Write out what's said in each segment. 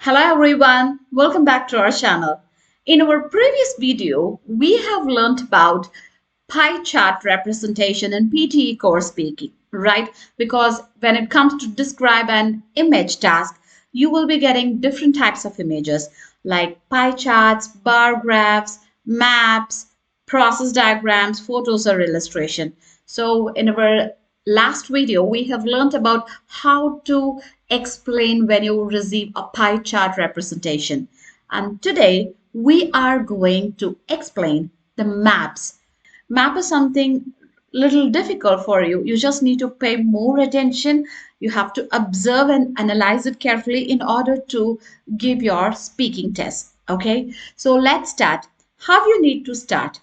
Hello everyone, welcome back to our channel. In our previous video, we have learnt about pie chart representation in PTE core speaking, right? Because when it comes to describe an image task, you will be getting different types of images like pie charts, bar graphs, maps, process diagrams, photos or illustration. So in our last video, we have learned about how to explain when you receive a pie chart representation. And today we are going to explain the maps. Map is something little difficult for you. You just need to pay more attention. You have to observe and analyze it carefully in order to give your speaking test. Okay, so let's start. How you need to start?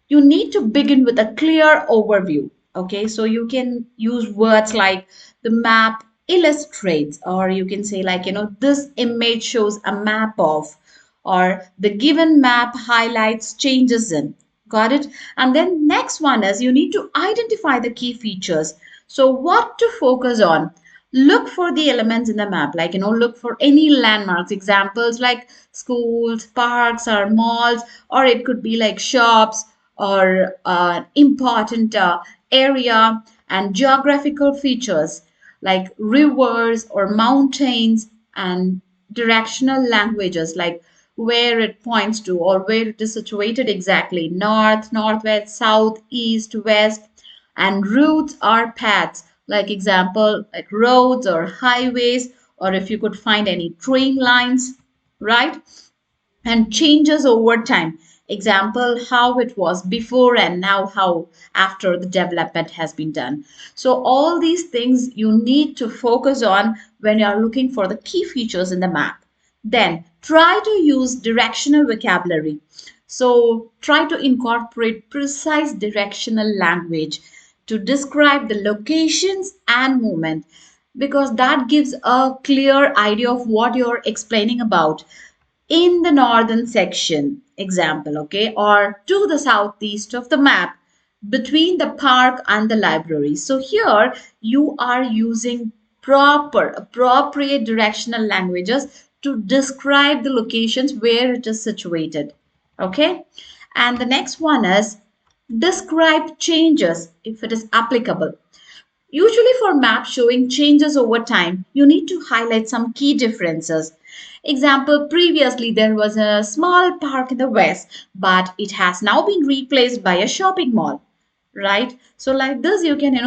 You need to begin with a clear overview. Okay, so you can use words like the map illustrates, or you can say, like, this image shows a map of, or the given map highlights changes in. Got it? And then next one is you need to identify the key features. So what to focus on? Look for the elements in the map, like, look for any landmarks, examples like schools, parks, or malls, or it could be like shops or important area, and geographical features like rivers or mountains, and directional languages like where it points to or where it is situated exactly, north, northwest, south, east, west. And routes are paths, like example like roads or highways, or if you could find any train lines, right? And changes over time, example how it was before and now how after the development has been done. So all these things you need to focus on when you are looking for the key features in the map. Then try to use directional vocabulary. So try to incorporate precise directional language to describe the locations and movement, because that gives a clear idea of what you're explaining about. In the northern section, example, okay, or to the southeast of the map, between the park and the library. So here you are using proper appropriate directional languages to describe the locations where it is situated. Okay, and the next one is describe changes if it is applicable. Usually, for maps showing changes over time, you need to highlight some key differences. Example, previously there was a small park in the west, but it has now been replaced by a shopping mall, right? So like this, you can,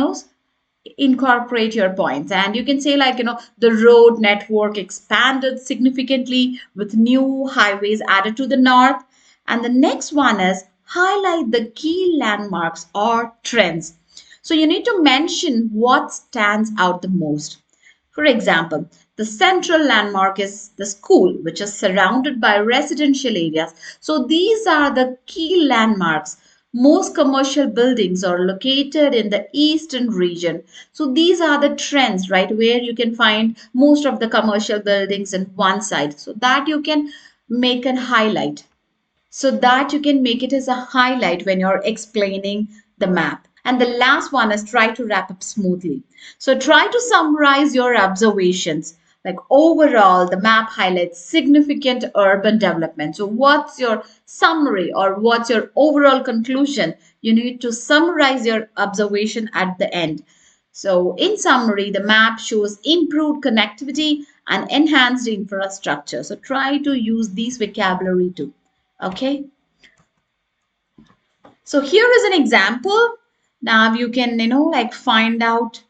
incorporate your points, and you can say, like, the road network expanded significantly with new highways added to the north. And the next one is highlight the key landmarks or trends. So you need to mention what stands out the most. For example, the central landmark is the school, which is surrounded by residential areas. So these are the key landmarks. Most commercial buildings are located in the eastern region. So these are the trends, right, where you can find most of the commercial buildings in one side. So that you can make a highlight. So that you can make it as a highlight when you're explaining the map. And the last one is try to wrap up smoothly. So try to summarize your observations. Like overall, the map highlights significant urban development. So what's your summary or what's your overall conclusion? You need to summarize your observation at the end. So in summary, the map shows improved connectivity and enhanced infrastructure. So try to use these vocabulary too. Okay, so here is an example. Now you can, like, find out.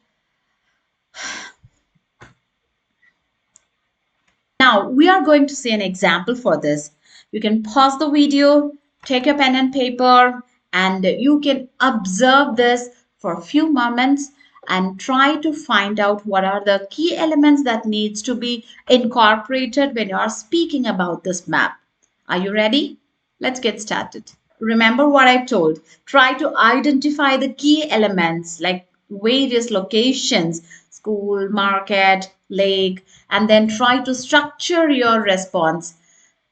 Now we are going to see an example for this. You can pause the video, take a pen and paper, and you can observe this for a few moments and try to find out what are the key elements that needs to be incorporated when you are speaking about this map. Are you ready? Let's get started. Remember what I told. Try to identify the key elements like various locations, school, market, lake, and then try to structure your response.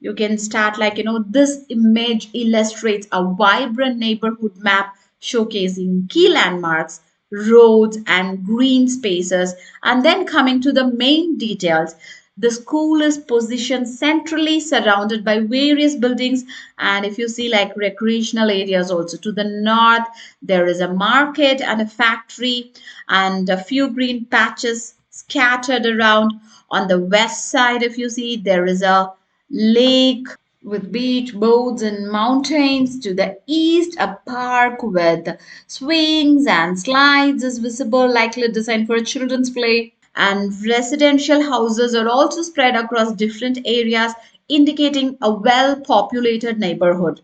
You can start like, this image illustrates a vibrant neighborhood map showcasing key landmarks, roads, and green spaces. And then coming to the main details. The school is positioned centrally, surrounded by various buildings, and if you see like recreational areas also. To the north, there is a market and a factory, and a few green patches scattered around. On the west side, if you see, there is a lake with beach, boats, and mountains. To the east, a park with swings and slides is visible, likely designed for children's play. And residential houses are also spread across different areas, indicating a well populated neighborhood.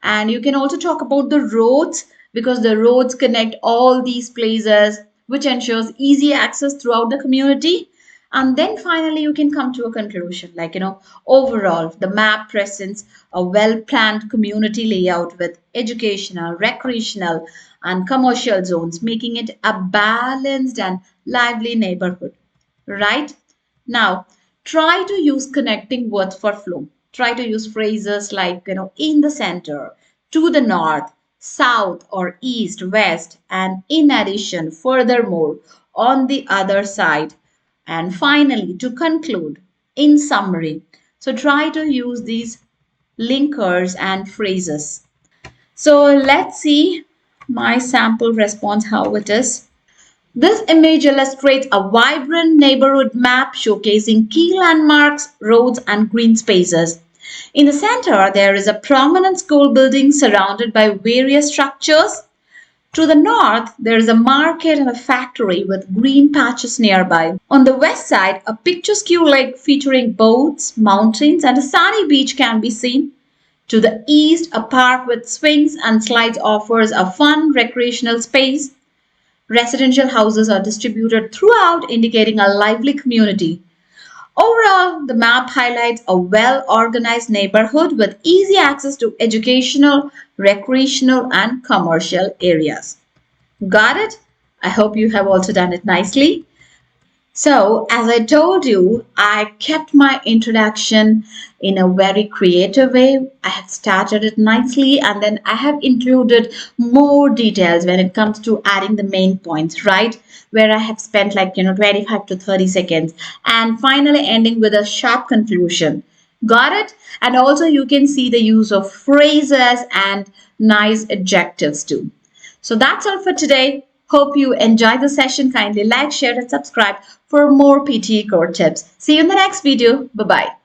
And you can also talk about the roads, because the roads connect all these places, which ensures easy access throughout the community. And then finally, you can come to a conclusion like, overall, the map presents a well planned community layout with educational, recreational, and commercial zones, making it a balanced and lively neighborhood. Right? Now, try to use connecting words for flow. Try to use phrases like, in the center, to the north, south or east, west, and in addition, furthermore, on the other side. And finally, to conclude, in summary. So try to use these linkers and phrases. So let's see my sample response, how it is. This image illustrates a vibrant neighborhood map showcasing key landmarks, roads, and green spaces. In the center, there is a prominent school building surrounded by various structures. To the north, there is a market and a factory with green patches nearby. On the west side, a picturesque lake featuring boats, mountains, and a sunny beach can be seen. To the east, a park with swings and slides offers a fun recreational space. Residential houses are distributed throughout, indicating a lively community. Overall, the map highlights a well organized neighborhood with easy access to educational, recreational, and commercial areas. Got it? I hope you have also done it nicely. So, as I told you, I kept my introduction in a very creative way. I have started it nicely and then I have included more details when it comes to adding the main points, right? Where I have spent like, 25 to 30 seconds and finally ending with a sharp conclusion. Got it? And also, you can see the use of phrases and nice adjectives too. So that's all for today. Hope you enjoyed the session. Kindly like, share, and subscribe for more PTE core tips. See you in the next video. Bye bye.